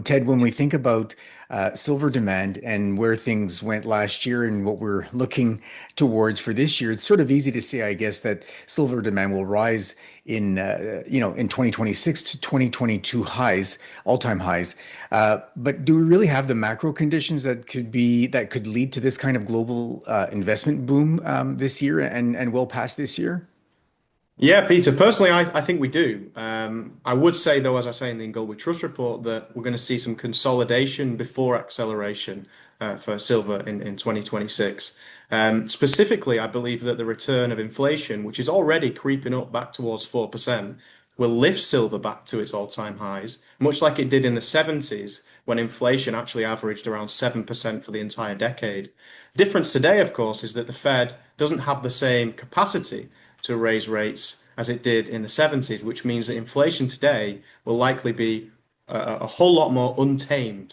Ted, when we think about silver demand and where things went last year and what we're looking towards for this year, it's sort of easy to say, I guess, that silver demand will rise in 2026 to 2022 highs, all-time highs. But do we really have the macro conditions that could lead to this kind of global investment boom this year and well past this year? Yeah, Peter, personally, I think we do. I would say, though, as I say in the Gold Trust report, that we're going to see some consolidation before acceleration for silver in 2026. Specifically, I believe that the return of inflation, which is already creeping up back towards 4%, will lift silver back to its all-time highs, much like it did in the 70s when inflation actually averaged around 7% for the entire decade. The difference today, of course, is that the Fed doesn't have the same capacity to raise rates as it did in the 70s, which means that inflation today will likely be a whole lot more untamed.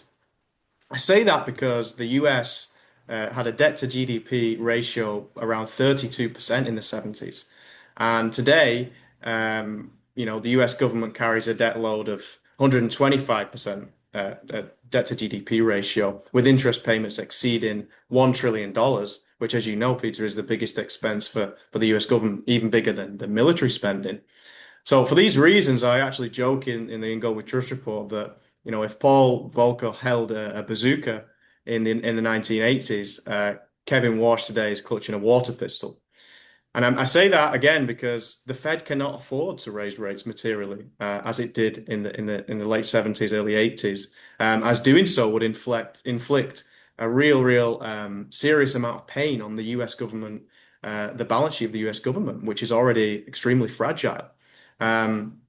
I say that because the US had a debt to GDP ratio around 32% in the 70s. And today, the US government carries a debt load of 125% debt to GDP ratio, with interest payments exceeding $1 trillion, which, as you know, Peter, is the biggest expense for the US government, even bigger than the military spending. So for these reasons, I actually joke in the In Gold We Trust report that, if Paul Volcker held a bazooka in the 1980s, Kevin Walsh today is clutching a water pistol. And I say that again because the Fed cannot afford to raise rates materially, as it did in the late 70s, early 80s, as doing so would inflict a real serious amount of pain on the U.S. government, the balance sheet of the U.S. government, which is already extremely fragile. Um,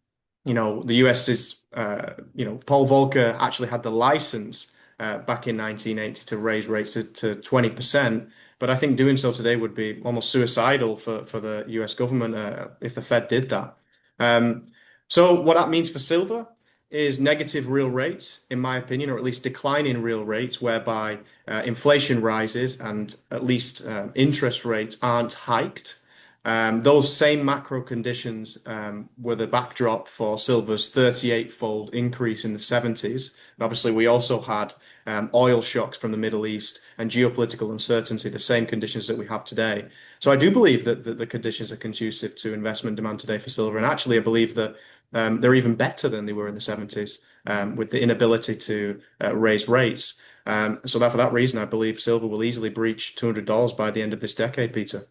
the US is, Paul Volcker actually had the license back in 1980 to raise rates to 20%. But I think doing so today would be almost suicidal for the US government if the Fed did that. Um, so what that means for silver is negative real rates, in my opinion, or at least declining real rates, whereby inflation rises and at least interest rates aren't hiked. Those same macro conditions were the backdrop for silver's 38-fold increase in the 70s. And obviously, we also had oil shocks from the Middle East and geopolitical uncertainty, the same conditions that we have today. So I do believe that the conditions are conducive to investment demand today for silver. And actually, I believe that they're even better than they were in the 70s with the inability to raise rates. So that for that reason, I believe silver will easily breach $200 by the end of this decade, Peter.